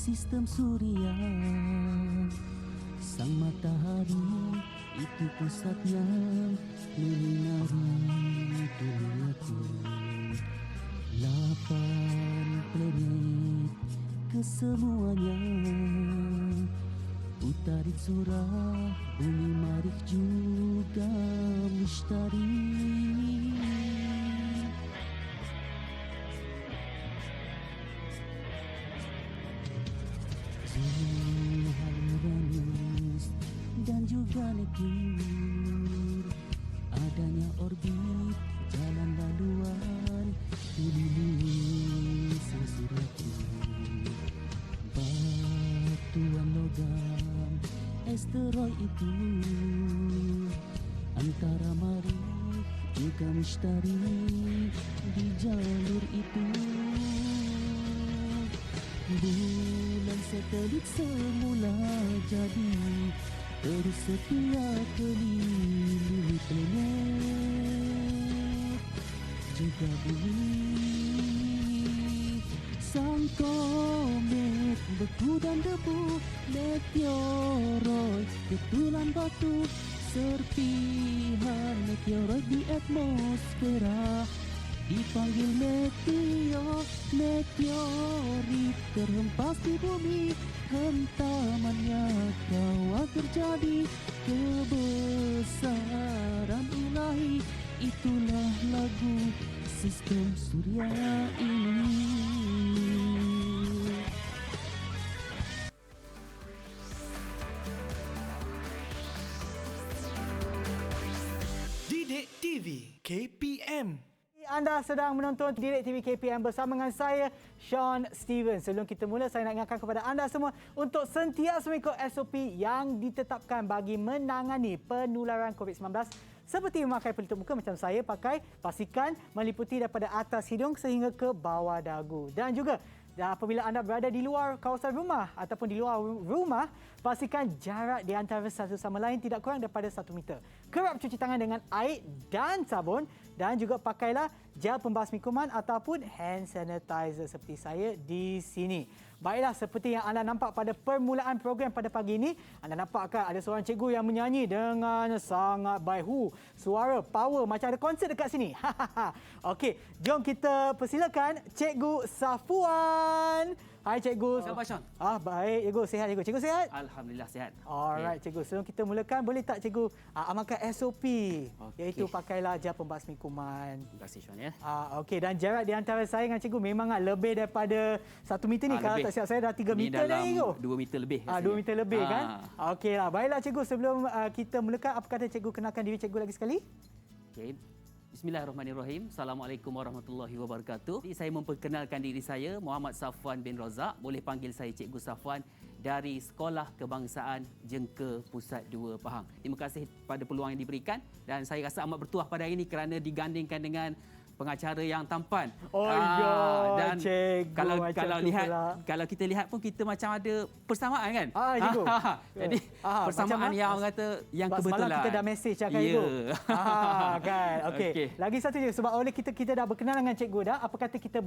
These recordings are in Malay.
sistem suria. Sang matahari itu pusat yang menyinari duniaku. 8 planet kesemuanya, Utarit, Surah, Bumi, Marikh juga Mushtari. Zuhal, Uranus dan juga Neptune, adanya orbit jalan laluan keliling sesuryaku. Batuan logam asteroid itu antara Marikh juga Mushtari di jalur itu. Bulan satelit semula jadi terus setia keliling planet juga bumi. Sang komet beku dan debu, meteoroid ketulan batu, serpihan meteoroid di atmosfera dipanggil meteor. Meteorit terhempas di bumi, hentamannya kawat terjadi kebesaran ilahi. Itulah lagu sistem suria ini. Didik TV KPM. Anda sedang menonton Didik TV KPM bersama dengan saya, Sean Steven. Sebelum kita mula, saya nak ingatkan kepada anda semua untuk sentiasa mengikut SOP yang ditetapkan bagi menangani penularan COVID-19 seperti memakai pelitup muka macam saya pakai. Pastikan meliputi daripada atas hidung sehingga ke bawah dagu. Dan juga apabila anda berada di luar kawasan rumah ataupun di luar rumah, pastikan jarak di antara satu sama lain tidak kurang daripada 1 meter. Kerap cuci tangan dengan air dan sabun dan juga pakailah gel pembasmi kuman ataupun hand sanitizer seperti saya di sini. Baiklah, seperti yang anda nampak pada permulaan program pada pagi ini, anda nampakkan ada seorang cikgu yang menyanyi dengan sangat baik. Suara power macam ada konsert dekat sini. Okey, jom kita persilakan Cikgu Safuan. Hai Cikgu. Siapa Sean? Baik Cikgu, sihat Cikgu. Cikgu sihat? Alhamdulillah sihat. Alright Cikgu, sebelum kita mulakan boleh tak Cikgu amalkan SOP iaitu pakailah gel pembasmi kuman. Terima kasih Sean ya. Okey, dan jarak di antara saya dengan Cikgu memang lebih daripada 1 meter ni. Kalau tak silap saya dah 3 meter dah Cikgu. 2 meter lebih. 2 meter lebih kan? Okeylah, baiklah Cikgu, sebelum kita mulakan, apa kata Cikgu kenalkan diri Cikgu lagi sekali? Okey. Bismillahirrahmanirrahim. Assalamualaikum warahmatullahi wabarakatuh. Saya memperkenalkan diri saya, Muhammad Safwan bin Razak. Boleh panggil saya Cikgu Safwan dari Sekolah Kebangsaan Jengka Pusat 2 Pahang. Terima kasih pada peluang yang diberikan dan saya rasa amat bertuah pada hari ini kerana digandingkan dengan pengacara yang tampan. Dan cikgu, kalau kita lihat pun kita macam ada persamaan kan? Cikgu. Jadi persamaan yang orang kata yang kebetulan. Semalam kita dah mesej cakap Cikgu. Kan. Okey. Lagi satu je, sebab oleh kita dah berkenalan dengan Cikgu dah, apa kata kita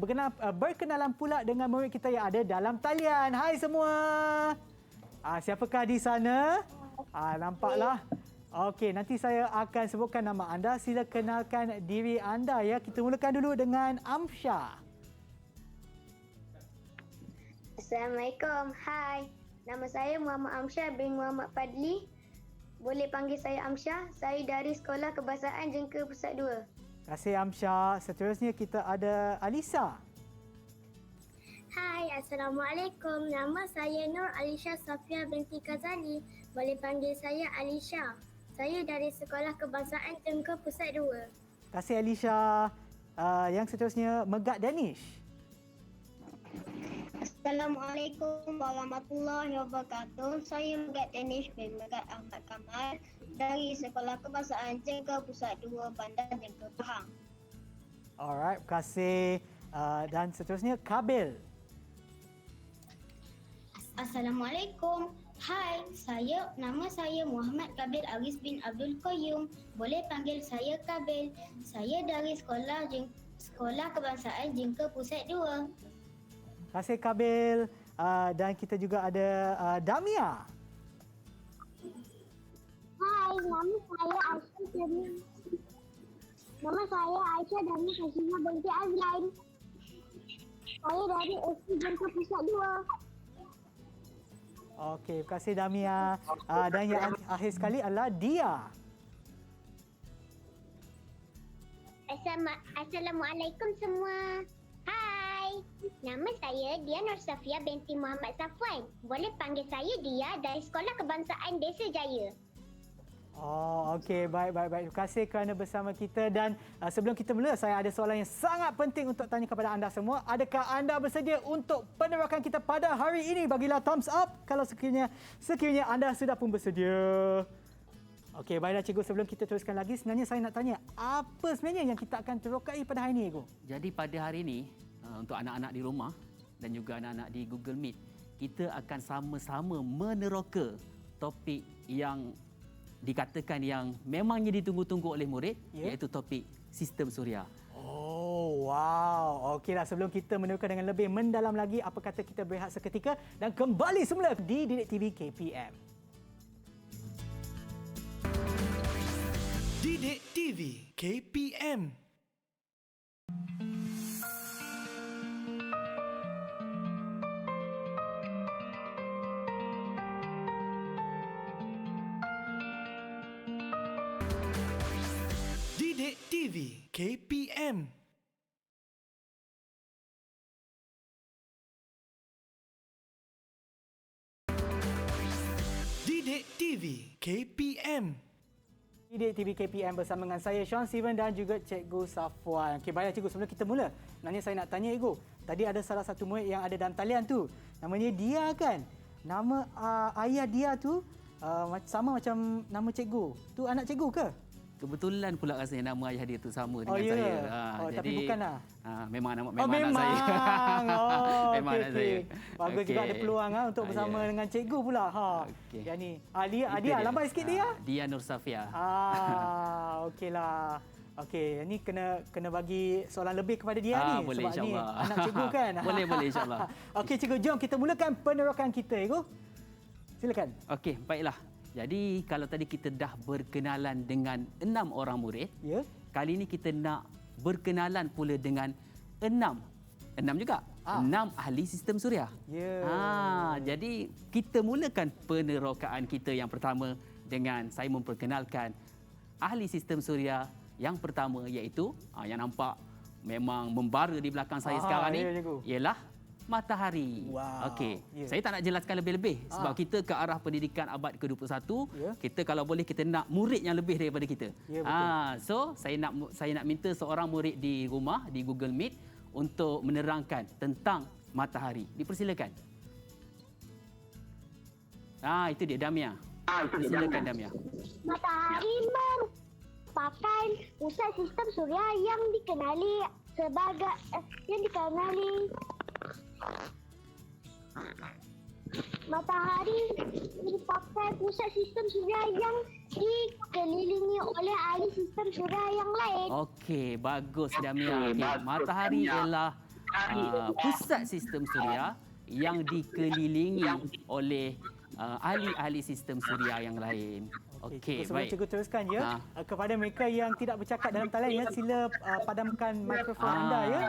berkenalan pula dengan murid kita yang ada dalam talian. Hai semua. Siapakah di sana? Nampaklah. Okey, nanti saya akan sebutkan nama anda. Sila kenalkan diri anda ya. Kita mulakan dulu dengan Amsyah. Assalamualaikum. Hai. Nama saya Muhammad Amsyah bin Muhammad Fadli. Boleh panggil saya Amsyah. Saya dari Sekolah Kebangsaan Jengka Pusat 2. Terima kasih Amsyah. Seterusnya kita ada Alisa. Hai, Assalamualaikum. Nama saya Nur Alisha Safia binti Kazali. Boleh panggil saya Alisha. Saya dari Sekolah Kebangsaan Jengka Pusat 2. Terima kasih Alisha. Yang seterusnya Megat Danish. Assalamualaikum warahmatullahi wabarakatuh. Saya Megat Danish bin Megat Ahmad Kamal dari Sekolah Kebangsaan Jengka Pusat 2 Bandar Jengka Pahang. Alright, terima kasih. Dan seterusnya Kabil. Assalamualaikum. Hai, nama saya Muhammad Kabil Aris bin Abdul Qayyum. Boleh panggil saya Kabil. Saya dari Sekolah Kebangsaan Jengka Pusat 2. Terima kasih Kabil. Dan kita juga ada Damia. Hai, nama saya Aisyah Dami Hasina binti Azlan. Saya dari SD Jengka Pusat 2. Okey, terima kasih Damia. Dan yang akhir sekali adalah Dia. Assalamualaikum semua. Hai, nama saya Dia Nur Safia binti Muhammad Safwan. Boleh panggil saya Dia dari Sekolah Kebangsaan Desa Jaya. Oh, okey. Baik. Terima kasih kerana bersama kita. Dan sebelum kita mula, saya ada soalan yang sangat penting untuk tanya kepada anda semua. Adakah anda bersedia untuk penerakan kita pada hari ini? Bagilah thumbs up kalau sekiranya anda sudah pun bersedia. Okey, baiklah cikgu, sebelum kita teruskan lagi, sebenarnya saya nak tanya, apa sebenarnya yang kita akan terokai pada hari ini, cikgu? Jadi pada hari ini, untuk anak-anak di rumah dan juga anak-anak di Google Meet, kita akan sama-sama meneroka topik yang dikatakan yang memangnya ditunggu-tunggu oleh murid, iaitu topik sistem suria. Oh, wow. Okeylah, sebelum kita meneroka dengan lebih mendalam lagi, apa kata kita berehat seketika dan kembali semula di Didik TV KPM. Didik TV KPM. Didik TV KPM. Didik TV KPM. Didik TV KPM bersama dengan saya Sean Steven dan juga Cikgu Safwan. Okey, baiklah cikgu, sebelum kita mula, sebenarnya saya nak tanya cikgu. Tadi ada salah satu murid yang ada dalam talian tu. Namanya Dia kan? Nama ayah dia tu sama macam nama cikgu. Tu anak cikgu ke? Kebetulan pula rasanya nama ayah dia tu sama dengan ya? saya. Tapi bukanlah. Memang anak Memang. anak saya. Okey, Memang anak saya. Bagus juga ada peluang untuk bersama dengan cikgu pula. Okey. Yang ni. Dia lambat sikit dia. Dia Nur Safia. Okeylah. Okey, ni kena bagi soalan lebih kepada dia ni boleh, sebab ni insyaAllah. anak cikgu kan. Boleh insyaAllah. Okey cikgu, jom kita mulakan penerokan kita, cikgu. Silakan. Okey, baiklah. Jadi kalau tadi kita dah berkenalan dengan 6 orang murid, Ya. kali ini kita nak berkenalan pula dengan 6 juga. 6 ahli sistem suria. Ya. Jadi kita mulakan penerokaan kita yang pertama dengan saya memperkenalkan ahli sistem suria yang pertama, iaitu yang nampak memang membara di belakang saya sekarang ni, ialah matahari. Wow. Okey. Ya. Saya tak nak jelaskan lebih-lebih sebab kita ke arah pendidikan abad ke-21. Ya. Kita kalau boleh kita nak murid yang lebih daripada kita. Ya, betul. So saya nak minta seorang murid di rumah di Google Meet untuk menerangkan tentang matahari. Dipersilakan. Itu dia Damia. Silakan Damia. Matahari merupakan pusat sistem suria yang dikenali Matahari merupakan pusat sistem suria yang dikelilingi oleh ahli sistem suria yang lain. Okey, bagus Damia. Okay. Matahari ialah pusat sistem suria yang dikelilingi oleh ahli-ahli sistem suria yang lain. Okey, sebelum baik. cikgu teruskan ya, kepada mereka yang tidak bercakap dalam talian ya, sila padamkan mikrofon anda ya.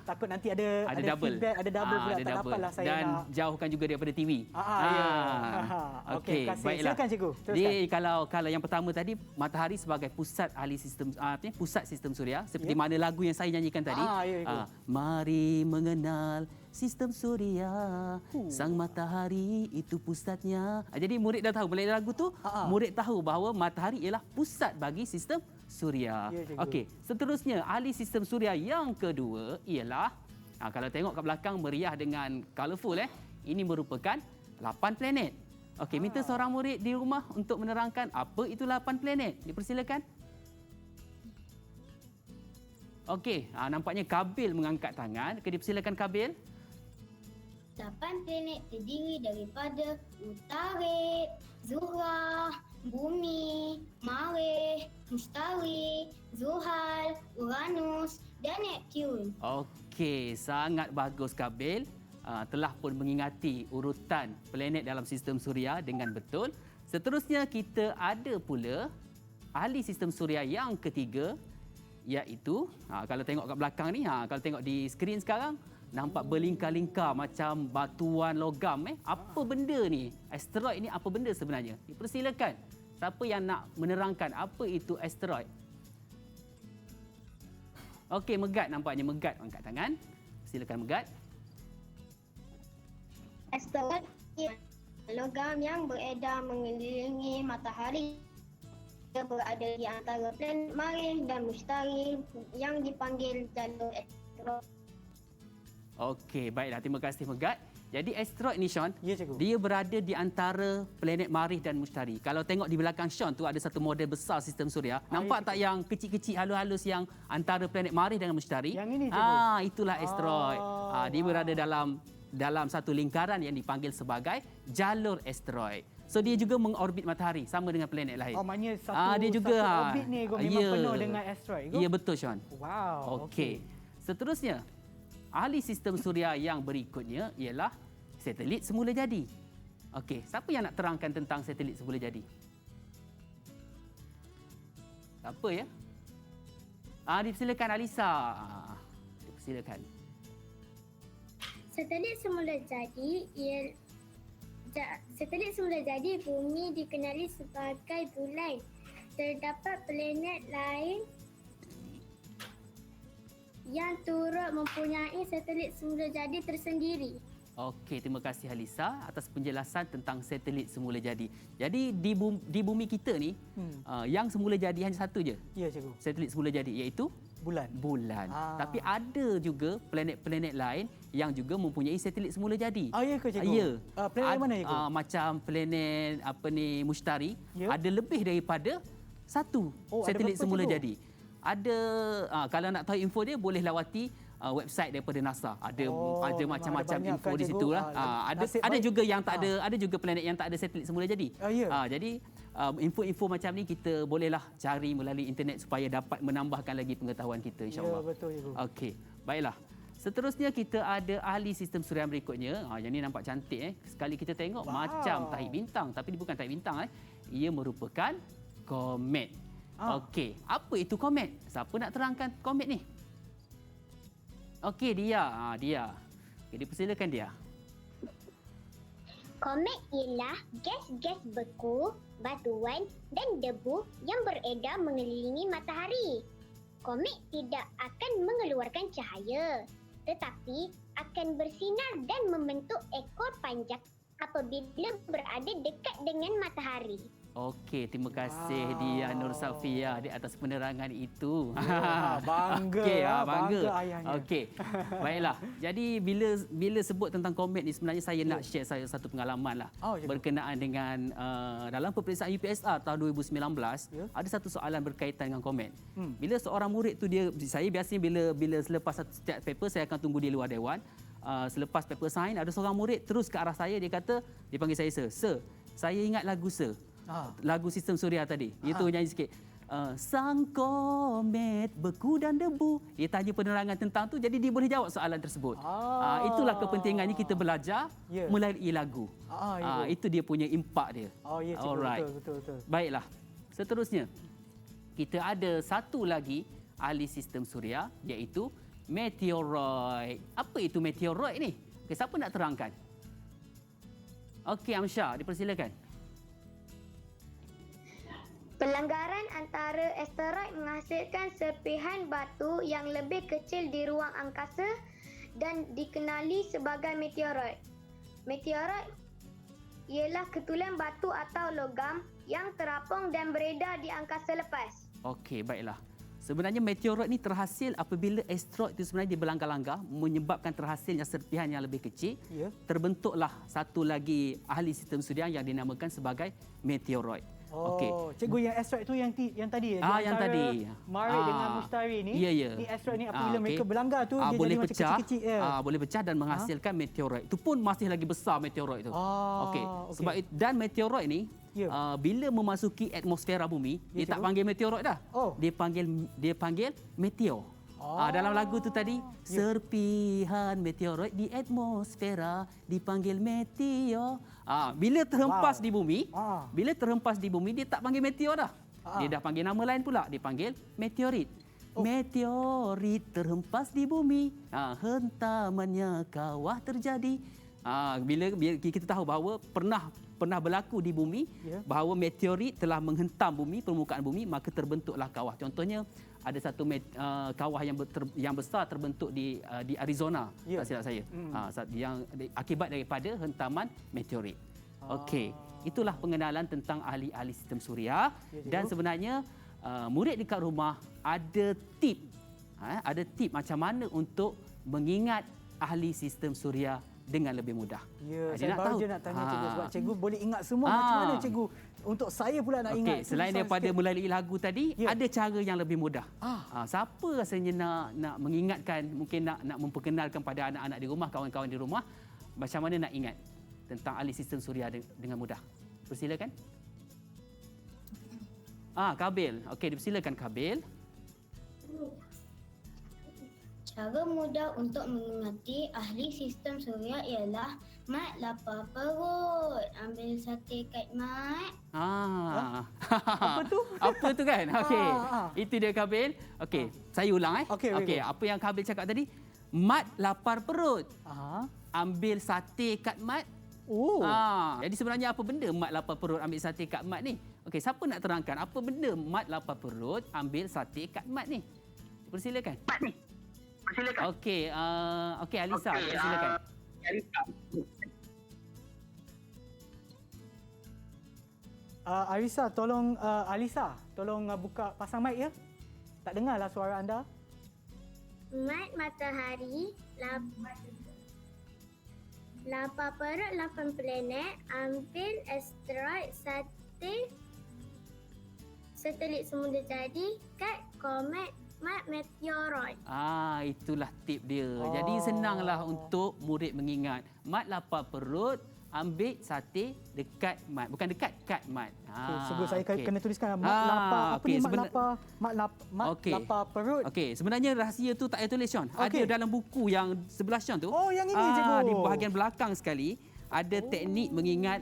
Takut nanti ada double. feedback, ada double pula, tak double. dapatlah saya dan nak. jauhkan juga daripada TV. Okey, baiklah. Silakan cikgu. Teruskan. Jadi kalau yang pertama tadi, matahari sebagai pusat ahli sistem pusat sistem suria, seperti mana lagu yang saya nyanyikan tadi. Mari mengenal sistem suria, sang matahari itu pusatnya. Jadi murid dah tahu melalui lagu tu, murid tahu bahawa matahari ialah pusat bagi sistem suria. Okey, seterusnya ahli sistem suria yang kedua ialah kalau tengok kat belakang meriah dengan colourful ini merupakan 8 planet. Okey, minta seorang murid di rumah untuk menerangkan apa itu 8 planet. Dipersilakan. Okey, nampaknya Kabil mengangkat tangan. Dipersilakan Kabil. 8 planet terdiri daripada Utarik, Zuhrah, Bumi, Marikh, Mustari, Zuhal, Uranus dan Neptun. Okey, sangat bagus Kabil. telah pun mengingati urutan planet dalam sistem suria dengan betul. Seterusnya kita ada pula ahli sistem suria yang ketiga, iaitu kalau tengok kat belakang ni, kalau tengok di skrin sekarang, nampak berlingkar-lingkar macam batuan logam. Apa benda ni? Asteroid ni apa benda sebenarnya? Dipersilakan. Siapa yang nak menerangkan apa itu asteroid? Okey, Megat nampaknya. Megat angkat tangan. Silakan Megat. Asteroid ialah logam yang beredar mengelilingi matahari. Ia berada di antara planet Marikh dan Mustari yang dipanggil jalur asteroid. Okey, baiklah. Terima kasih Megat. Jadi asteroid ni Sean, Ya, cikgu. dia berada di antara planet Marikh dan Mustari. Kalau tengok di belakang Sean tu ada satu model besar sistem suria. Nampak tak yang kecil-kecil halus-halus yang antara planet Marikh dengan Mustari? Yang ini, cikgu. Itulah asteroid. Dia berada dalam satu lingkaran yang dipanggil sebagai jalur asteroid. So dia juga mengorbit matahari sama dengan planet lain. Oh, maknanya satu, dia juga satu orbit ni memang penuh dengan asteroid. Ya, betul Sean. Wow. Okey. Seterusnya, ahli sistem suria yang berikutnya ialah satelit semula jadi. Okey, siapa yang nak terangkan tentang satelit semula jadi? Siapa ya? Dipersilakan Alisa. Dipersilakan. Satelit semula jadi bumi dikenali sebagai bulan. Terdapat planet lain yang turut mempunyai satelit semula jadi tersendiri. Okey, terima kasih Alisa atas penjelasan tentang satelit semula jadi. Jadi di bumi kita ni yang semula jadi hanya satu je. Ya, cikgu. Satelit semula jadi iaitu Bulan. bulan. Tapi ada juga planet-planet lain yang juga mempunyai satelit semula jadi. Ya ke, cikgu? Ya. Planet mana, cikgu? Macam planet Mustari, Ya. ada lebih daripada satu Ada satelit berapa, semula cikgu? jadi. Ada kalau nak tahu info dia boleh lawati website daripada NASA. Ada macam-macam banyak info kan, di cikgu? situ lah. Nasib Ada baik. juga yang tak ada, ada juga planet yang tak ada satelit semula jadi. Ya. Jadi info-info macam ni kita bolehlah cari melalui internet supaya dapat menambahkan lagi pengetahuan kita, insya-Allah. Ya, betul, cikgu. Okey, baiklah. Seterusnya kita ada ahli sistem suria berikutnya. Yang ni nampak cantik Sekali kita tengok macam tahi bintang, tapi dia bukan tahi bintang Ia merupakan komet. Okey, apa itu komet? Siapa nak terangkan komet ni? Okey, dia. Okey, dipersilakan dia. Komet ialah gas-gas beku, batuan dan debu yang beredar mengelilingi matahari. Komet tidak akan mengeluarkan cahaya, tetapi akan bersinar dan membentuk ekor panjang apabila berada dekat dengan matahari. Okey, terima kasih dia Nur Safia di atas penerangan itu. Bangga. Okey, Bangga ayahnya. Okey. Baiklah. Jadi bila sebut tentang komet ni sebenarnya saya nak share saya satu pengalaman lah berkenaan dengan dalam peperiksaan UPSR tahun 2019 ada satu soalan berkaitan dengan komet. Bila seorang murid tu saya biasanya bila selepas setiap paper saya akan tunggu di luar dewan. Selepas paper sign ada seorang murid terus ke arah saya, dia panggil saya sir, saya ingat lagu sir. Lagu sistem suria tadi. Itu nyanyi sikit. Sang komet beku dan debu. Dia tanya penerangan tentang tu, jadi dia boleh jawab soalan tersebut. Itulah kepentingannya kita belajar melalui lagu. Itu dia punya impak dia. Ya, cikgu. Alright. Betul. Baiklah. Seterusnya kita ada satu lagi ahli sistem suria iaitu meteoroid. Apa itu meteoroid ni? Okay, siapa nak terangkan? Okey, Amsyah, dipersilakan. Pelanggaran antara asteroid menghasilkan serpihan batu yang lebih kecil di ruang angkasa dan dikenali sebagai meteoroid. Meteoroid ialah ketulan batu atau logam yang terapung dan beredar di angkasa lepas. Okey, baiklah. Sebenarnya meteoroid ni terhasil apabila asteroid itu sebenarnya dia berlangkah-langkah menyebabkan terhasilnya serpihan yang lebih kecil. Terbentuklah satu lagi ahli sistem suria yang dinamakan sebagai meteoroid. Okey. Cikgu, yang asteroid tu yang tadi yang tadi. Marikh dengan Mustari ni. Ya. Ni asteroid ni apabila mereka berlanggar tu dia boleh jadi macam pecah, kecil-kecil. boleh pecah dan menghasilkan meteoroid. Itu pun masih lagi besar meteoroid tu. Okey. Sebab dan meteoroid ni bila memasuki atmosfera bumi, dia tak panggil meteoroid dah. Dia panggil meteor. Dalam lagu tu tadi, serpihan meteoroid di atmosfera dipanggil meteor. Bila terhempas di bumi, dia tak panggil meteor dah. Dia dah panggil nama lain pula, dipanggil meteorit. Meteorit terhempas di bumi, hentamannya kawah terjadi. Bila kita tahu bahawa pernah berlaku di bumi, bahawa meteorit telah menghentam bumi, permukaan bumi, maka terbentuklah kawah. Contohnya ada satu kawah yang besar terbentuk di Arizona, tak silap saya, yang akibat daripada hentaman meteorit. Okey, itulah pengenalan tentang ahli-ahli sistem suria. Dan sebenarnya murid dekat rumah ada tip macam mana untuk mengingat ahli sistem suria dengan lebih mudah. Ya, saya baru je nak tanya cikgu sebab cikgu boleh ingat semua. Macam mana cikgu? Untuk saya pula nak ingat. Selain daripada melalui lagu tadi, ada cara yang lebih mudah. Siapa rasanya nak mengingatkan, mungkin nak memperkenalkan pada anak-anak di rumah, kawan-kawan di rumah, macam mana nak ingat tentang ahli sistem suria dengan mudah? Persilakan. Kabil. Okey, dipersilakan Kabil. Cara mudah untuk mengingati ahli sistem suria ialah mat lapar perut. Ambil sate kat mat. Apa tu? Apa tu kan? Okey. Itu dia Kabil. Okey, saya ulang Okey, apa yang Kabil cakap tadi? Mat lapar perut. Ambil sate kat mat. Jadi sebenarnya apa benda mat lapar perut ambil sate kat mat ni? Okey, siapa nak terangkan apa benda mat lapar perut ambil sate kat mat ni? Persilakan. Okey, Alisa, persilakan. Alisa, tolong buka pasang mic ya. Tak dengarlah suara anda. Mat matahari, lapar perut 8 planet, ambil asteroid satelit semula jadi, kat komet mat meteoroid. Itulah tip dia. Jadi senanglah untuk murid mengingat. Mat lapar perut, ambil sate dekat mat. Bukan dekat, kat mat. Sungguh saya kena tuliskan mat lapar. Apa ni mat lapar perut? Okey, sebenarnya rahsia tu tak payah tulis, Sean. Ada dalam buku yang sebelah Sean tu. Yang ini cikgu. Di bahagian belakang sekali ada teknik mengingat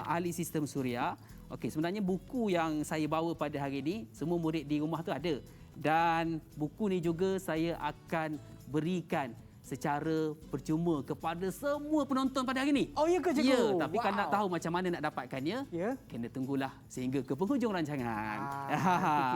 ahli sistem suria. Okey, sebenarnya buku yang saya bawa pada hari ini semua murid di rumah tu ada. Dan buku ni juga saya akan berikan secara percuma kepada semua penonton pada hari ini. Ya ke cikgu? Ya, tapi kalau nak tahu macam mana nak dapatkannya, kena tunggulah sehingga ke penghujung rancangan.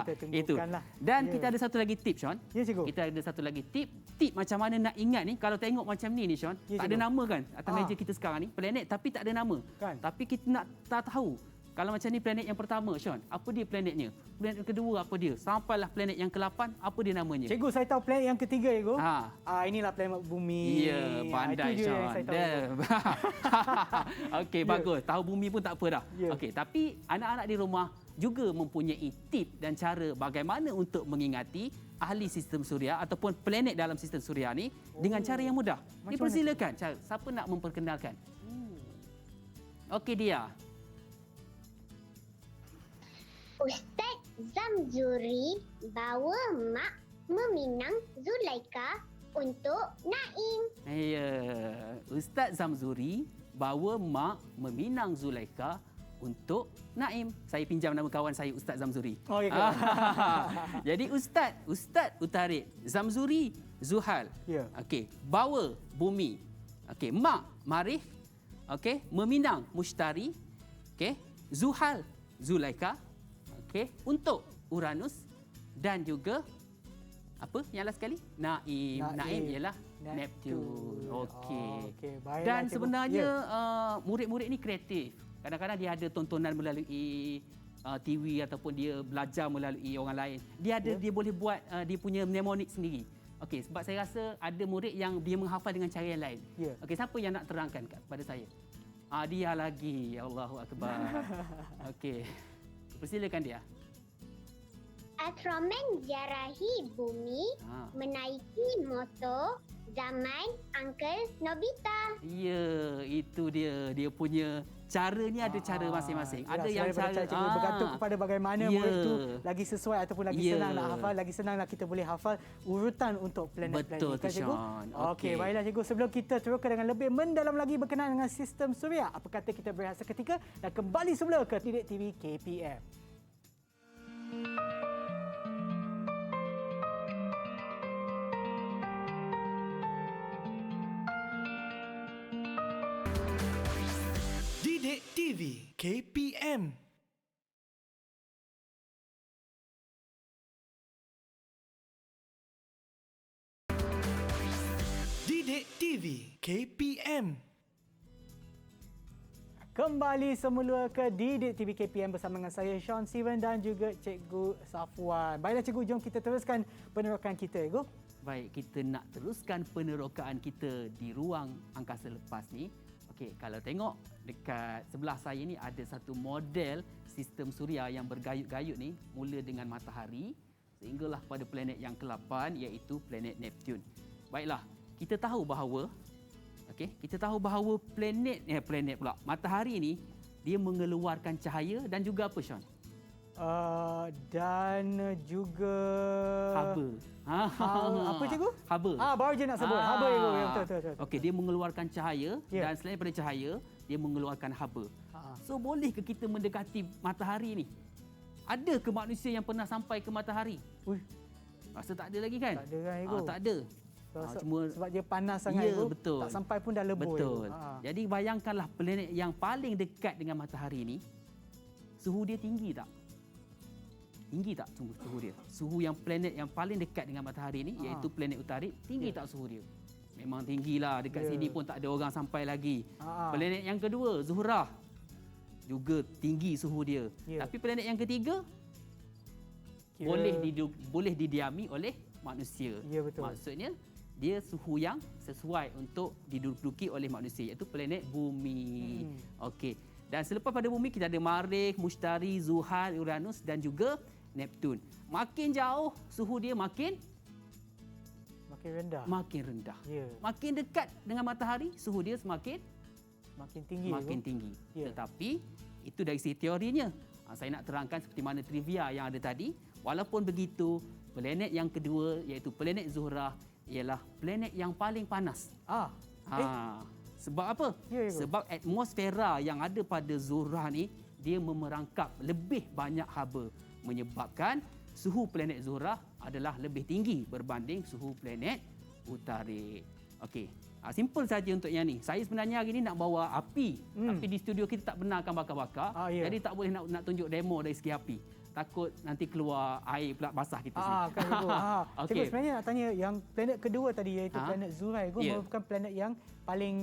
Kita tunggukanlah. Dan kita ada satu lagi tip, Sean. Ya cikgu. Kita ada satu lagi tip macam mana nak ingat ni. Kalau tengok macam ni Sean, tak ada nama kan atas meja kita sekarang ni, planet tapi tak ada nama. Tapi kita nak tahu. Kalau macam ni planet yang pertama, Sean, apa dia planetnya? Planet yang kedua apa dia? Sampailah planet yang ke-8, apa dia namanya? Cikgu, saya tahu planet yang ketiga, cikgu. Inilah planet bumi. Ya, pandai, itu Sean. Okey, bagus. Tahu bumi pun tak apa dah. Okey, tapi anak-anak di rumah juga mempunyai tip dan cara bagaimana untuk mengingati ahli sistem suria ataupun planet dalam sistem suria ni dengan cara yang mudah. Dipersilakan. Siapa nak memperkenalkan? Okey, dia. Ustaz Zamzuri bawa mak meminang Zulaika untuk Naim. Ya, Ustaz Zamzuri bawa mak meminang Zulaika untuk Naim. Saya pinjam nama kawan saya Ustaz Zamzuri. Jadi Ustaz Utarik Zamzuri Zuhal. Okey, bawa bumi. Okey, mak Marih. Okey, meminang Mushtari. Okey, Zuhal Zulaika. Okey, untuk Uranus dan juga apa yang last sekali? Naim ialah Neptune. Okey. Dan sebenarnya murid-murid ni kreatif. Kadang-kadang dia ada tontonan melalui TV ataupun dia belajar melalui orang lain. Dia boleh buat dia punya mnemonik sendiri. Okey, sebab saya rasa ada murid yang dia menghafal dengan cara yang lain. Okey, siapa yang nak terangkan kepada saya? Dia lagi. Allahu Akbar. Okey. Persilakan dia. Ultraman jarahi bumi menaiki motor zaman Uncle Nobita. Ya, itu dia. Dia punya cara ni ada cara masing-masing. Ada yang cara cikgu bergantung kepada bagaimana Ya. murid tu lagi sesuai ataupun lagi Ya. senang nak hafal, lagi senang nak kita boleh hafal urutan untuk planet-planet. Betul tu, Kan, cikgu? Sean. Okey, Okey. baiklah cikgu, sebelum kita teruskan dengan lebih mendalam lagi berkenaan dengan sistem suria, apa kata kita berehat seketika dan kembali semula ke Didik TV KPM. Didik TV KPM. Didik TV KPM. Kembali semula ke Didik TV KPM bersama dengan saya Sean Steven dan juga Cikgu Safwan. Baiklah cikgu, jom kita teruskan penerokan kita, cikgu. Baik, kita nak teruskan penerokaan kita di ruang angkasa lepas ni. Okey, kalau tengok dekat sebelah saya ni ada satu model sistem suria yang bergayut-gayut ni, mula dengan matahari sehinggalah pada planet yang ke-8 iaitu planet Neptun. Baiklah, kita tahu bahawa planet pula, matahari ni dia mengeluarkan cahaya dan juga apa, Sean? Dan juga Haba. apa cikgu? Haba. Baru je nak sebut. Haba cikgu. Ya, betul. Okey, dia mengeluarkan cahaya Ya. dan selain daripada cahaya, dia mengeluarkan haba. So boleh ke kita mendekati matahari ni? Ada ke manusia yang pernah sampai ke matahari? Ui, Rasa tak ada lagi kan? tak ada kan cikgu? Tak ada. Sebab dia panas sangat Ya, cikgu. betul. Tak sampai pun dah lebur. Betul. Cikgu. Jadi bayangkanlah planet yang paling dekat dengan matahari ni, suhu dia tinggi tak? Tinggi tak suhu dia? Suhu yang planet yang paling dekat dengan matahari ni iaitu planet Utarit, tinggi tak suhu dia? Memang tinggilah, dekat sini pun tak ada orang sampai lagi. Planet yang kedua, Zuhrah, juga tinggi suhu dia. Ya. Tapi planet yang ketiga boleh didiami oleh manusia. Ya, betul. Maksudnya dia suhu yang sesuai untuk diduduki oleh manusia, iaitu planet Bumi. Okey. Dan selepas pada Bumi kita ada Marikh, Mushtari, Zuhal, Uranus dan juga Neptun. Makin jauh suhu dia makin rendah. rendah. Ya. Makin dekat dengan matahari, suhu dia semakin Tinggi. tinggi. Ya. Tetapi itu dari segi teorinya. Saya nak terangkan seperti mana trivia yang ada tadi. Walaupun begitu, planet yang kedua iaitu planet Zuhrah ialah planet yang paling panas. Sebab apa? Ya, ya, Sebab atmosfera yang ada pada Zuhrah ni dia memerangkap lebih banyak haba, menyebabkan suhu planet Zuhrah adalah lebih tinggi berbanding suhu planet Utarit. Okey. Simple saja untuk yang ni. Saya sebenarnya hari ni nak bawa api. Tapi di studio kita tak benarkan bakar-bakar. Ya. Jadi tak boleh nak tunjuk demo dari segi api. Takut nanti keluar air pula basah kita sini. Kan cikgu. Okey. Cikgu, sebenarnya nak tanya yang planet kedua tadi iaitu planet Zuhrah, cikgu, Ya. merupakan planet yang paling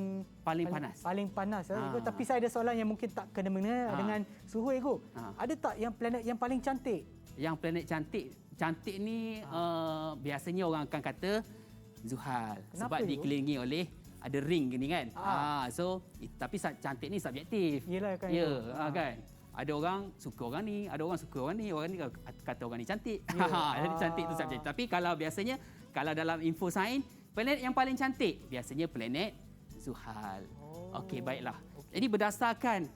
panas. Paling panas, cikgu. Tapi saya ada soalan yang mungkin tak kena mengena dengan suhu, cikgu. Ada tak yang planet yang paling cantik? Yang planet cantik ni biasanya orang akan kata Zuhal. Kenapa, Sebab cikgu? dikelilingi oleh ada ring ni kan. Tapi cantik ni subjektif. Yelah kan, Ya, cikgu. kan. Ada orang suka orang ni, ada orang suka orang ni kata orang ni cantik. Ya. Jadi cantik tu subjektif. Tapi kalau biasanya kalau dalam info sains, planet yang paling cantik biasanya planet Zuhal. Okey, baiklah. Jadi berdasarkan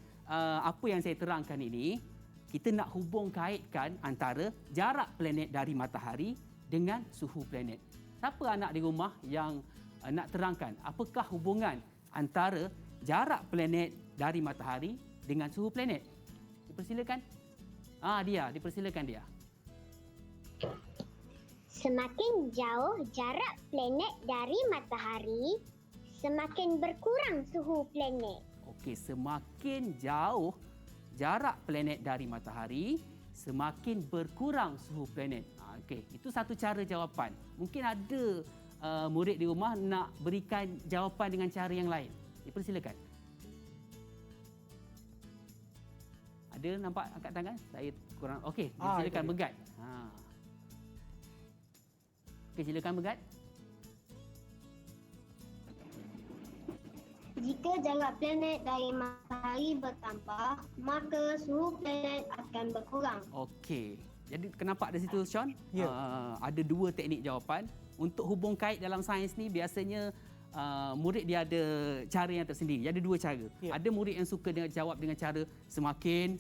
apa yang saya terangkan ini, kita nak hubung kaitkan antara jarak planet dari matahari dengan suhu planet. Siapa anak di rumah yang nak terangkan apakah hubungan antara jarak planet dari matahari dengan suhu planet? Dipersilakan. Dipersilakan dia. Semakin jauh jarak planet dari matahari, semakin berkurang suhu planet. Okey, semakin jauh jarak planet dari matahari, semakin berkurang suhu planet. Okey, itu satu cara jawapan. Mungkin ada murid di rumah nak berikan jawapan dengan cara yang lain. Dipersilakan. Ada nampak angkat tangan? Saya kurang. Okey, silakan Begat. Okey, silakan Begat. Jika jarak planet dari matahari bertambah, maka suhu planet akan berkurang. Okey. Jadi kenapa ada situ, Sean? Ya. Ada dua teknik jawapan. Untuk hubung kait dalam sains ni biasanya murid dia ada cara yang tersendiri. Ada dua cara. Ya. Ada murid yang suka jawab dengan cara semakin.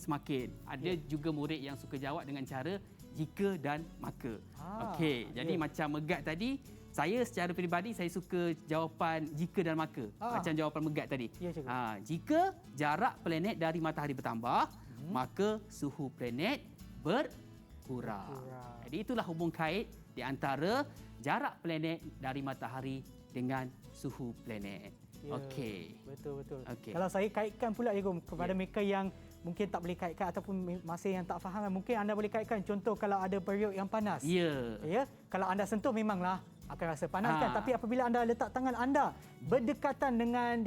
Ada juga murid yang suka jawab dengan cara jika dan maka. Okey, jadi macam Megat tadi, saya secara peribadi saya suka jawapan jika dan maka. Macam jawapan Megat tadi. Ya, cikgu. Jika jarak planet dari matahari bertambah, maka suhu planet berkurang. Jadi itulah hubung kait di antara jarak planet dari matahari dengan suhu planet. Ya, Okey. Betul. Okey. Kalau saya kaitkan pula Cikgu kepada mereka yang mungkin tak boleh kaitkan ataupun masih yang tak faham, mungkin anda boleh kaitkan contoh kalau ada period yang panas. Ya, kalau anda sentuh memanglah akan rasa panas kan, tapi apabila anda letak tangan anda berdekatan dengan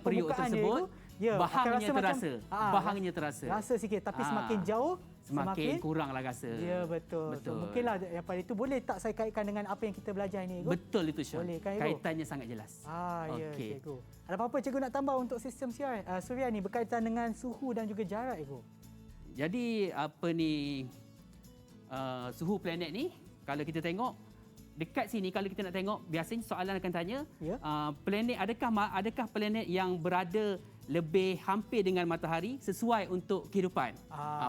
periuk permukaan tersebut, dia, bahangnya akan terasa. Bahangnya terasa. Rasa sikit, tapi semakin jauh semakin kuranglah rasa. Ya, betul. So, mungkinlah daripada itu boleh tak saya kaitkan dengan apa yang kita belajar ini, Cikgu? Betul itu, Syah. Boleh kan, Cikgu? Kaitannya sangat jelas. Ya, Cikgu. Ada apa-apa Cikgu nak tambah untuk sistem suria ni berkaitan dengan suhu dan juga jarak, Cikgu? Jadi suhu planet ni kalau kita tengok dekat sini, kalau kita nak tengok, biasanya soalan akan tanya, planet adakah planet yang berada lebih hampir dengan matahari sesuai untuk kehidupan?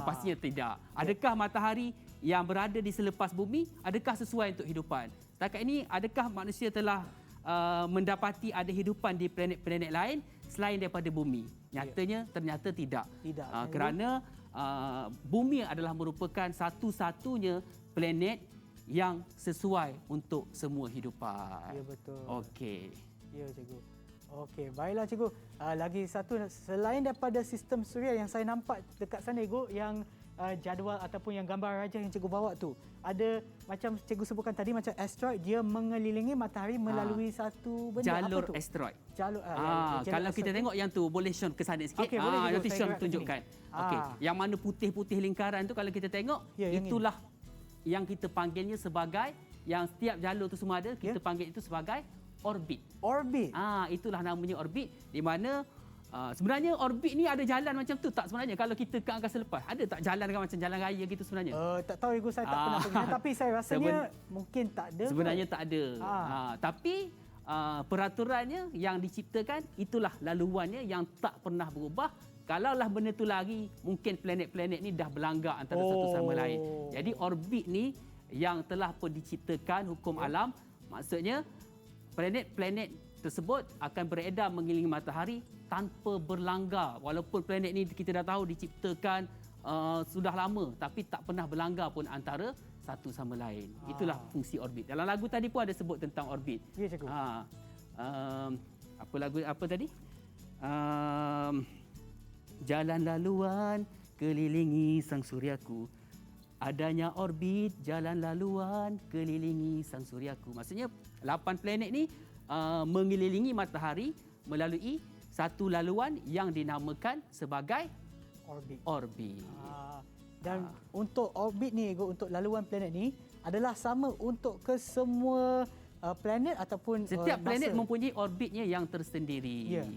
Pastinya tidak. Adakah matahari yang berada di selepas bumi adakah sesuai untuk kehidupan? Setakat ini adakah manusia telah mendapati ada kehidupan di planet-planet lain selain daripada bumi? Nyatanya ternyata tidak. Kerana bumi adalah merupakan satu-satunya planet yang sesuai untuk semua hidupan. Ya, betul. Okey. Ya, Cikgu. Okey, baiklah Cikgu. Lagi satu, selain daripada sistem suria yang saya nampak dekat sana, Cikgu, yang jadual ataupun yang gambar rajah yang Cikgu bawa tu, ada macam Cikgu sebutkan tadi, macam asteroid, dia mengelilingi matahari melalui satu benda. Jalur apa tu? asteroid. Jalur Kalau kita tengok yang tu, boleh Sean ke sana sikit. Okey, boleh, Cikgu. Nanti Saya Sean gerak ke tunjukkan. sini. Okey, yang mana putih-putih lingkaran tu kalau kita tengok, yang itulah yang kita panggilnya sebagai, yang setiap jalur tu semua ada, kita panggil itu sebagai orbit. Orbit? Itulah namanya orbit, di mana sebenarnya orbit ni ada jalan macam tu tak sebenarnya kalau kita ke angkasa lepas? Ada tak jalan kan macam jalan raya gitu sebenarnya? Tak tahu, Cikgu, saya tak pernah pergi. Tapi saya rasanya mungkin tak ada. Sebenarnya tak ada. Tapi peraturannya yang diciptakan itulah laluannya yang tak pernah berubah. Kalaulah benda tu lari, mungkin planet-planet ni dah berlanggar antara satu sama lain. Jadi orbit ni yang telah pun diciptakan hukum alam, maksudnya planet-planet tersebut akan beredar mengelilingi matahari tanpa berlanggar. Walaupun planet ni kita dah tahu diciptakan sudah lama, tapi tak pernah berlanggar pun antara satu sama lain. Itulah fungsi orbit. Dalam lagu tadi pun ada sebut tentang orbit. Ya, Cikgu. Apa lagu apa tadi? Jalan laluan kelilingi sang suryaku. Adanya orbit jalan laluan kelilingi sang suryaku. Maksudnya 8 planet ni mengelilingi matahari melalui satu laluan yang dinamakan sebagai orbit. Dan untuk orbit ni, untuk laluan planet ni adalah sama untuk kesemua planet ataupun setiap planet mempunyai orbitnya yang tersendiri.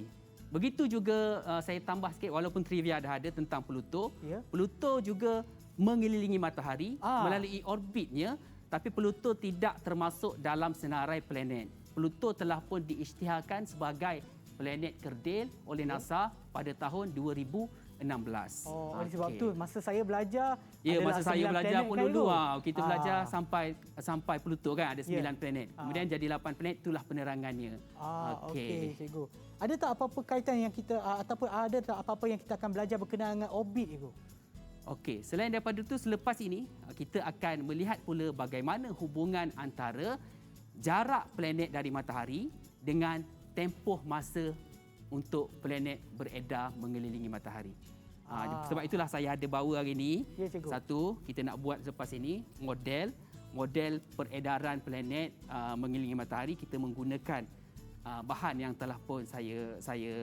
Begitu juga saya tambah sikit, walaupun trivia dah ada tentang Pluto. Pluto juga mengelilingi matahari melalui orbitnya, tapi Pluto tidak termasuk dalam senarai planet. Pluto telah pun diisytiharkan sebagai planet kerdil oleh NASA pada tahun 2016. Oleh sebab tu masa saya belajar, masa saya belajar pun dulu kita belajar sampai Pluto kan ada 9 planet. Kemudian jadi 8 planet, itulah penerangannya. Okey, Cikgu. Ada tak apa-apa kaitan yang kita ataupun ada tak apa-apa yang kita akan belajar berkenaan dengan orbit, Cikgu? Okey, selain daripada itu, selepas ini kita akan melihat pula bagaimana hubungan antara jarak planet dari matahari dengan tempoh masa untuk planet beredar mengelilingi matahari. Sebab itulah saya ada bawa hari ini. Satu, kita nak buat selepas ini model peredaran planet mengelilingi matahari. Kita menggunakan bahan yang telah pun saya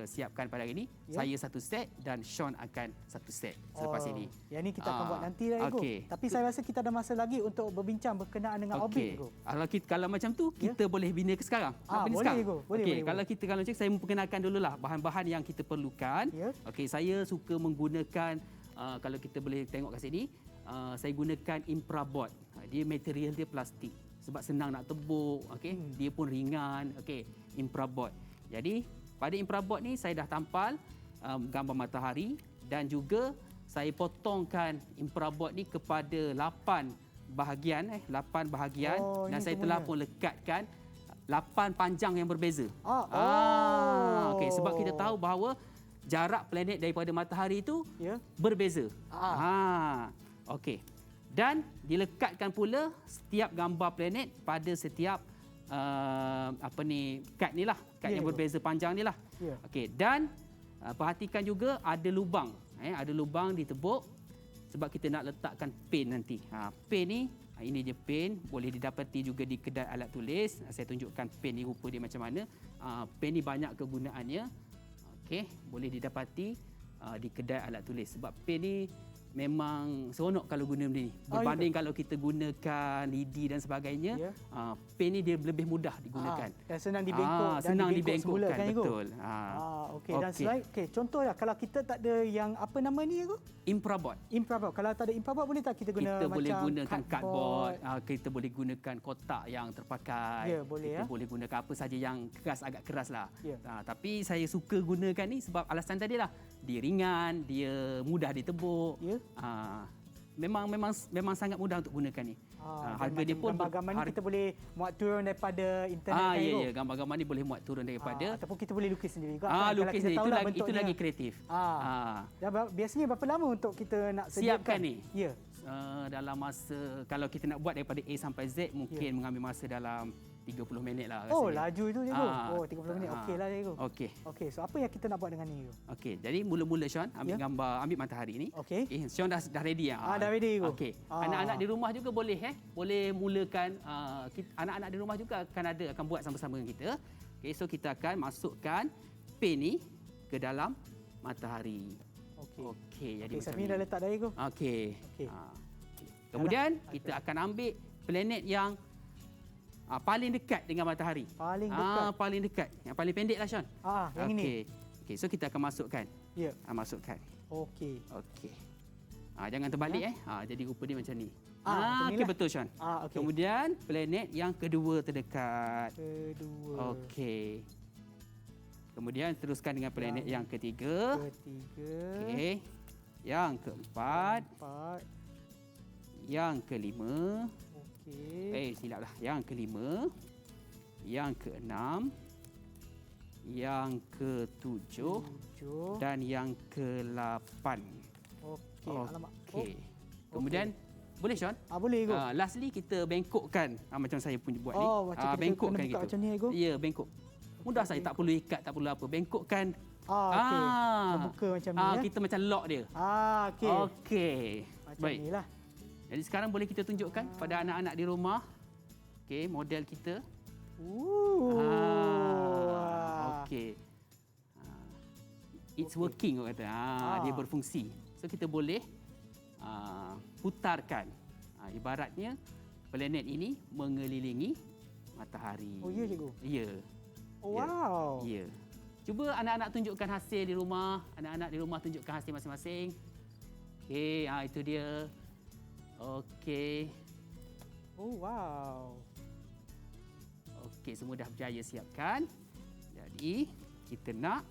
siapkan pada hari ini. Saya satu set dan Sean akan satu set selepas ini. Yang ini kita akan buat nanti lah, Cikgu. Tapi saya rasa kita ada masa lagi untuk berbincang berkenaan dengan orbit, Cikgu. Kalau macam tu, kita boleh bina ke sekarang? Boleh, Cikgu. Boleh. Kalau saya memperkenalkan dululah bahan-bahan yang kita perlukan. Okey, saya suka menggunakan, kalau kita boleh tengok kat sini, saya gunakan infraboard. Dia material dia plastik. sebab senang nak tebuk, okey. Dia pun ringan, okey. Infraboard. Jadi pada infraboard ni saya dah tampal gambar matahari dan juga saya potongkan infraboard ni kepada 8 bahagian dan saya telah pun lekatkan 8 panjang yang berbeza. Okey, sebab kita tahu bahawa jarak planet daripada matahari itu berbeza. Okey. Dan dilekatkan pula setiap gambar planet pada setiap kad ni lah, kad yang berbeza panjang ni lah. Okey, dan perhatikan juga ada lubang, ada lubang di tebuk sebab kita nak letakkan pen nanti. Pen ni, ini je pen, boleh didapati juga di kedai alat tulis. Saya tunjukkan pen ni rupa dia macam mana. Pen ni banyak kegunaannya. Okey, boleh didapati di kedai alat tulis sebab pen ni memang seronok kalau guna benda ni. Berbanding kalau kita gunakan lidi dan sebagainya, pen ni dia lebih mudah digunakan. Dan senang dibengkok senang dibengkokkan, kan, betul. Okey, dan selain contohnya kalau kita tak ada yang apa nama ni Ego? Infraboard. Infraboard. Kalau tak ada infraboard boleh tak kita guna kita macam boleh gunakan cardboard, kita boleh gunakan kotak yang terpakai. Boleh kita boleh gunakan apa saja yang keras, agak keras lah. Tapi saya suka gunakan ni sebab alasan tadi lah. Dia ringan, dia mudah ditebuk. Memang sangat mudah untuk gunakan ni. Harga dia pun gambar-gambar ni kita boleh muat turun daripada internet kan. Ya, gambar-gambar ni boleh muat turun daripada ataupun kita boleh lukis sendiri juga. Lukis ni itu lagi kreatif. Biasanya berapa lama untuk kita nak siapkan ni? Ya. Dalam masa kalau kita nak buat daripada A sampai Z mungkin mengambil masa dalam 30 minit lah rasanya. Laju tu Cikgu. 30 minit okeylah Cikgu. Okey, so apa yang kita nak buat dengan ni Cikgu? Okey, jadi mula-mula Sean ambil matahari ni. Okey. Sean dah ready ah. Dah ready Cikgu. Okey. Anak-anak di rumah juga boleh boleh mulakan anak-anak di rumah juga akan buat sama-sama dengan kita. Okey, so kita akan masukkan pen ni ke dalam matahari. Okey, jadi macam ni. Dah letak dah Cikgu. Okey. Kemudian kita akan ambil planet yang paling dekat dengan matahari. Paling dekat. Paling dekat. Yang paling pendek lah Sean. Yang ini. Okey, so kita akan masukkan. Ya. Masukkan. Okey. Jangan terbalik jadi rupa dia macam ni. Okey betul Sean. Kemudian planet yang kedua terdekat. Okey. Kemudian teruskan dengan planet yang ketiga. Okey. Yang keempat. Yang kelima. Silaplah. Yang kelima, yang keenam, yang ketujuh dan yang ke-8. Okey. Kemudian boleh Sean? Boleh Ego. Lastly kita bengkokkan macam saya punya buat ni. Bengkokkan gitu. Macam ni Ego. Ya, bengkok. Mudah saya tak perlu ikat, tak perlu apa. Bengkokkan. Buka macam ni ya. Kita macam lock dia. Okey. Macam inilah. Jadi sekarang boleh kita tunjukkan pada anak-anak di rumah. Okey, model kita. Okey. It's working orang kata. Dia berfungsi. So kita boleh putarkan. Ibaratnya planet ini mengelilingi matahari. Ya Cikgu. Ya. Wow. Ya. Cuba anak-anak tunjukkan hasil di rumah. Anak-anak di rumah tunjukkan hasil masing-masing. Okey, itu dia. Okey. Wow. Okey, semua dah berjaya siapkan. Jadi, kita nak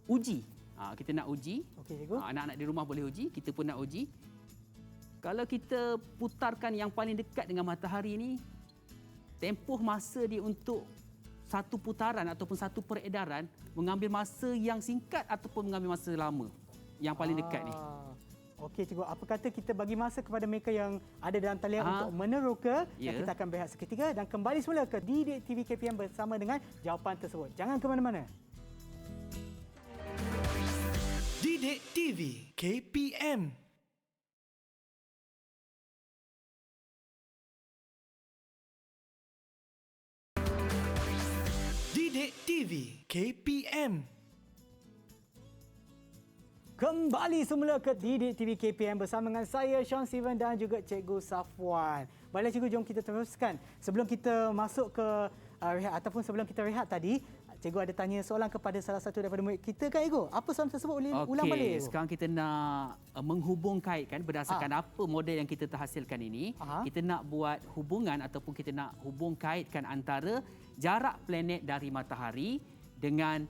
uji. Kita nak uji. Okey, Cikgu. Anak-anak di rumah boleh uji, kita pun nak uji. Kalau kita putarkan yang paling dekat dengan matahari ni, tempoh masa dia untuk satu putaran ataupun satu peredaran mengambil masa yang singkat ataupun mengambil masa lama yang paling dekat ni. Okey Cikgu, apa kata kita bagi masa kepada mereka yang ada dalam talian untuk meneroka. Dan kita akan berehat seketika dan kembali semula ke Didik TV KPM bersama dengan jawapan tersebut. Jangan ke mana-mana. Didik TV KPM. Didik TV KPM. Kembali semula ke Didik TV KPM bersama dengan saya, Sean Steven dan juga Cikgu Safwan. Baiklah Cikgu, jom kita teruskan. Sebelum kita masuk ke rehat ataupun sebelum kita rehat tadi, cikgu ada tanya soalan kepada salah satu daripada murid kita kan, Ego? Apa soalan tersebut? Boleh ulang balik, Okey, Ego? sekarang kita nak menghubung kaitkan berdasarkan apa model yang kita terhasilkan ini. Kita nak buat hubungan ataupun kita nak hubung kaitkan antara jarak planet dari matahari dengan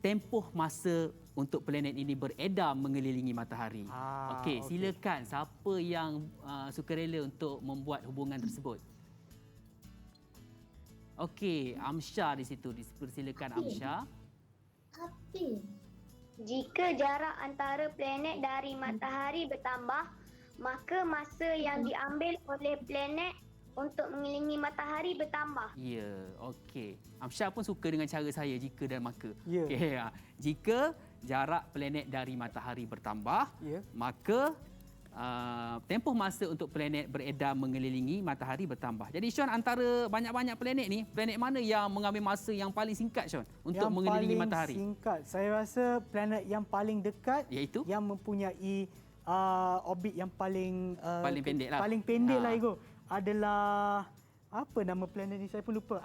tempoh masa untuk planet ini beredar mengelilingi matahari. Okey, silakan siapa yang sukarela untuk membuat hubungan tersebut. Okey, Amsha di situ. Dipersilakan Amsha. Api. Jika jarak antara planet dari matahari bertambah, maka masa yang diambil oleh planet untuk mengelilingi matahari bertambah. Ya, okey. Amsha pun suka dengan cara saya jika dan maka. Ya. Okey, jika jarak planet dari matahari bertambah, Ya. maka tempoh masa untuk planet beredar mengelilingi matahari bertambah. Jadi Sean, antara banyak-banyak planet ni, planet mana yang mengambil masa yang paling singkat, Sean, untuk mengelilingi matahari? Yang paling singkat, saya rasa planet yang paling dekat, Iaitu? yang mempunyai orbit yang paling Paling pendek lah. Paling pendek lah, Ego. Adalah apa nama planet ni, saya pun lupa.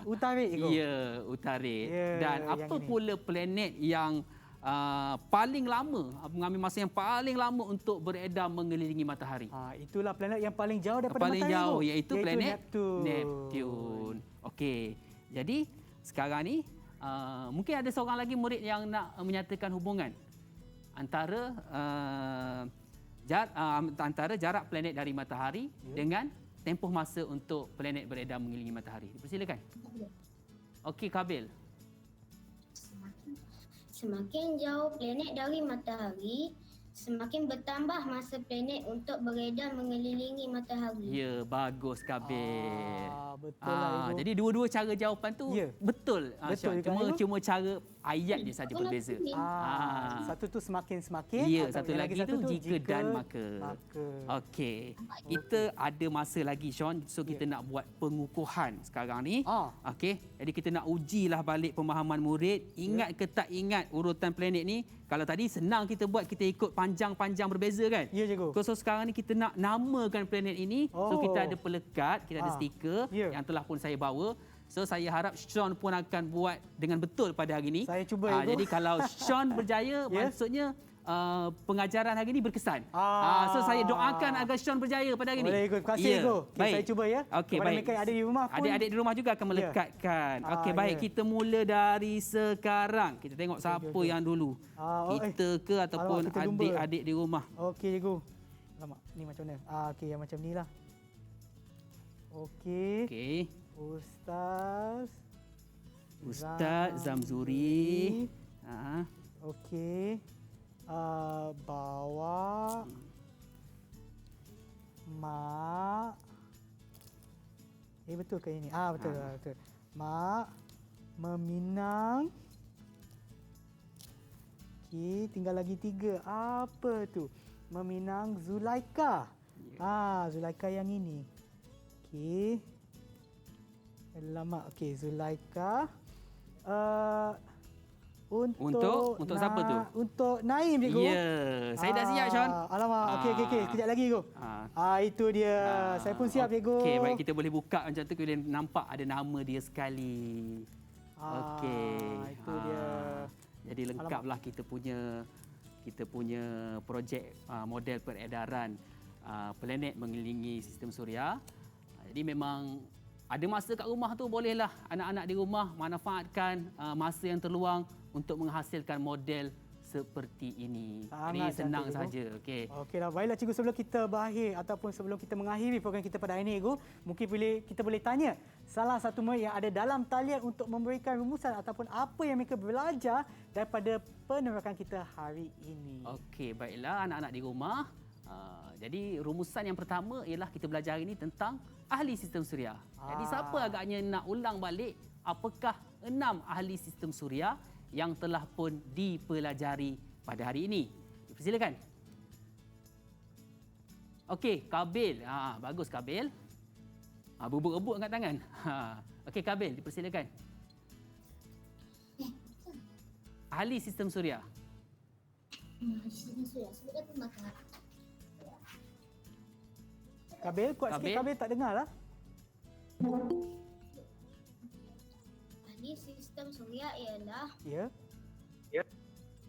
Utarit, Ego. Ya, Utarit. Ya, Dan yang apa ini. pula planet yang paling lama, mengambil masa yang paling lama untuk beredar mengelilingi matahari? Itulah planet yang paling jauh daripada Paling matahari, jauh, Ego. iaitu planet Neptun. Okey. Jadi sekarang ni mungkin ada seorang lagi murid yang nak menyatakan hubungan antara antara jarak planet dari matahari dengan tempoh masa untuk planet beredar mengelilingi matahari. Persilakan. Okey, Kabil. Semakin jauh planet dari matahari, semakin bertambah masa planet untuk beredar mengelilingi matahari. Ya, bagus, Kabil. Betul lah, Ego. Jadi dua-dua cara jawapan tu Ya. betul. Betul Sean. juga, Ego. Cuma cara ayat dia saja berbeza. Satu tu semakin-semakin. Ya, atau satu yang lagi tu jika dan maka. Okey. Kita ada masa lagi, Sean. So kita nak buat pengukuhan sekarang ni. Okey. Jadi kita nak ujilah balik pemahaman murid. Ingat ke tak ingat urutan planet ni? Kalau tadi senang kita buat, kita ikut panjang-panjang berbeza kan? Ya, cikgu. So sekarang ni kita nak namakan planet ini. So kita ada pelekat, kita ada stiker yang telah pun saya bawa. So saya harap Sean pun akan buat dengan betul pada hari ini. Saya cuba, Ego. Jadi kalau Sean berjaya, maksudnya pengajaran hari ini berkesan. So saya doakan agar Sean berjaya pada hari ini. Boleh, Ego. Terima kasih, Ego. Okay, Baik. saya cuba ya. Okey, Kepada baik. mereka yang ada di rumah pun. Adik-adik di rumah juga akan melekatkan. Okey, baik. Kita mula dari sekarang. Kita tengok siapa yang dulu. Kita ke ataupun kita lumba. adik-adik di rumah. Okey, Ego. Alamak, ni macam mana? Okey, yang macam ni lah. Okey. Okey. Ustaz Zamzuri. Okey. Bawa mak. Betul ke ini? Betul, betul. Mak meminang. Okey, tinggal lagi 3. Apa tu? Meminang Zulaika. Zulaika yang ini. Okey. Lama. Okey, Zulaika. Untuk siapa tu? Untuk Naim, cikgu. Ya, saya dah siap, Sean. Alamak, okey. Kejap lagi, cikgu. Itu dia. Saya pun siap, cikgu. Okey, baik, kita boleh buka macam tu, kita boleh nampak ada nama dia sekali. Okey. Itu dia. Jadi lengkaplah kita punya projek model peredaran planet mengelilingi sistem suria. Jadi memang ada masa kat rumah tu, bolehlah anak-anak di rumah manfaatkan masa yang terluang untuk menghasilkan model seperti ini. Jadi senang saja. Okeylah, baiklah cikgu, sebelum kita berakhir ataupun sebelum kita mengakhiri program kita pada hari ini, cikgu, mungkin kita boleh tanya salah satu murid yang ada dalam talian untuk memberikan rumusan ataupun apa yang mereka belajar daripada penerangan kita hari ini. Okey, baiklah anak-anak di rumah. Jadi rumusan yang pertama ialah kita belajar hari ini tentang ahli sistem suria. Jadi siapa agaknya nak ulang balik apakah 6 ahli sistem suria yang telah pun dipelajari pada hari ini? Silakan. Okey, Kabil. Bagus Kabil. Bubuk-rebuk angkat tangan. Okey, Kabil, dipersilakan. Ahli sistem suria. Sistem suria sebagai pembakar. Kabil, kuat sikit. Kabil tak dengar lah. Ahli Ahli sistem suria ialah Ya.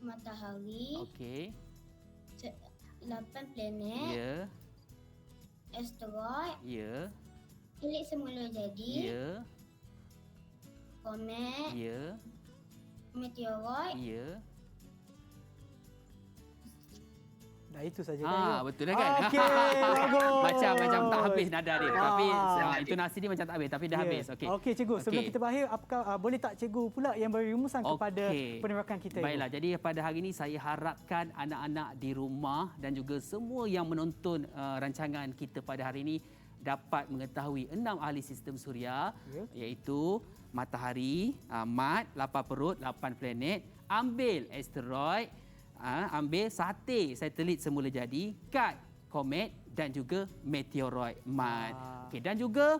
matahari, Okey. 8 planet, Ya. asteroid, Ya. pelik semula jadi, Ya. komet, Ya. meteoroid, Ya. Dah itu saja kan. ya? Betul dah kan? Okey, bagus. macam tak habis nada dia. Tapi intonasi dia macam tak habis tapi dah Ya. habis. Okey. Okey cikgu, sebelum Okey. kita berakhir, apakah boleh tak cikgu pula yang beri rumusan kepada Okey. penerakan kita? Baiklah, jadi pada hari ini saya harapkan anak-anak di rumah dan juga semua yang menonton rancangan kita pada hari ini dapat mengetahui 6 ahli sistem suria, Ya. iaitu matahari, mat, 8 perut, 8 planet, ambil asteroid, ambil satelit semula jadi, kad, komet dan juga meteoroid, mat. Okey, dan juga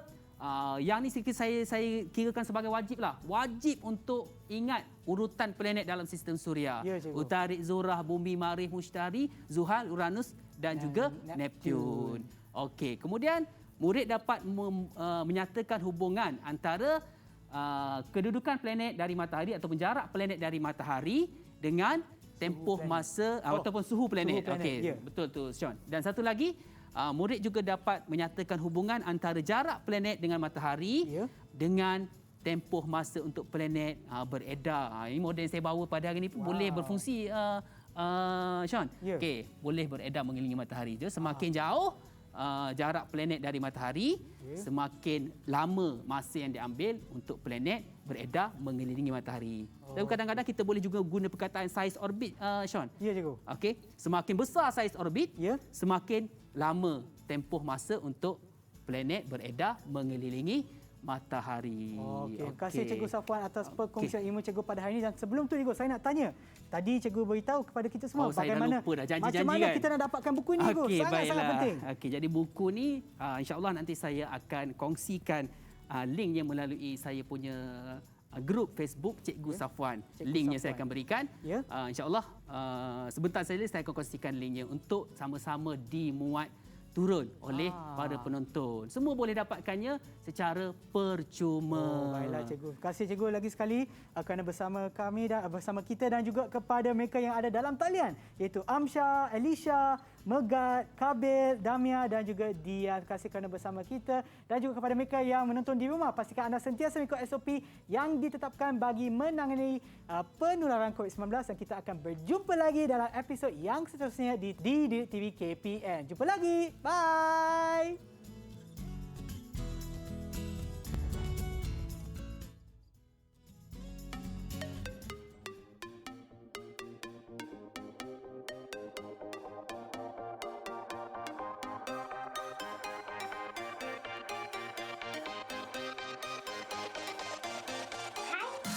yang ni sedikit saya kirakan sebagai wajib lah. Wajib untuk ingat urutan planet dalam sistem suria. Ya, cikgu. Utarik, Zorah, Bumi, Marikh, Mushtari, Zuhal, Uranus dan juga Neptun. Neptun. Okey, kemudian murid dapat menyatakan hubungan antara kedudukan planet dari matahari ataupun jarak planet dari matahari dengan tempoh masa ataupun suhu planet. Suhu planet, Okey, ya. betul tu Sean. Dan satu lagi, murid juga dapat menyatakan hubungan antara jarak planet dengan matahari Ya. dengan tempoh masa untuk planet beredar. Ini model yang saya bawa pada hari ini pun boleh berfungsi Sean. Ya. Okey, boleh beredar mengelilingi matahari. Dia semakin jauh jarak planet dari matahari, semakin lama masa yang diambil untuk planet beredar mengelilingi matahari. Dan kadang-kadang kita boleh juga guna perkataan size orbit, Sean. Ya cikgu. Okey, semakin besar saiz orbit, Ya. semakin lama tempoh masa untuk planet beredar mengelilingi matahari. Okey, terima kasih Cikgu Safwan atas perkongsian ilmu cikgu pada hari ini. Dan sebelum tu cikgu, saya nak tanya. Tadi cikgu beritahu kepada kita semua Saya dah lupa dah janji-janji macam mana kan? kita nak dapatkan buku ni cikgu. Okey, Sangat-sangat baiklah. penting. Okey, jadi buku ni insya-Allah nanti saya akan kongsikan linknya melalui saya punya grup Facebook Cikgu Safwan. Cikgu Linknya saya Safwan. akan berikan. Ya. InsyaAllah sebentar saja saya akan kongsikan linknya untuk sama-sama dimuat turun oleh para penonton. Semua boleh dapatkannya secara percuma. Baiklah cikgu. Terima kasih cikgu lagi sekali kerana bersama kami dan bersama kita dan juga kepada mereka yang ada dalam talian iaitu Amsyah, Elisha, Megat, Kabil, Damia dan juga Dia. Terima kasih kerana bersama kita dan juga kepada mereka yang menonton di rumah. Pastikan anda sentiasa mengikut SOP yang ditetapkan bagi menangani penularan COVID-19 dan kita akan berjumpa lagi dalam episod yang seterusnya di Didik TV KPM. Jumpa lagi. Bye.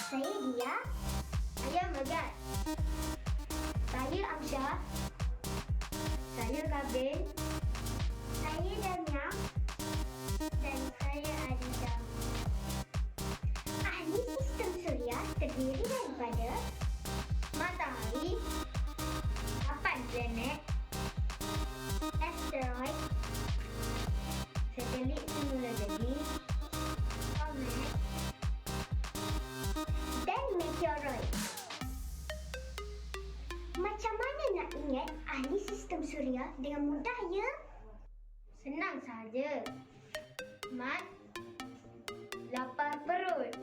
Saya Dia. Saya Megat. Saya Amsyah. Saya Kabil. Saya Damia. Dan saya Adida. Ahli sistem suria terdiri daripada Matahari. 8 planet. asteroid, Satelit semula jadi. komet, dan meteoroid. Macam mana nak ingat ahli sistem suria dengan mudah ya? Senang saja. Mat. Lapar perut.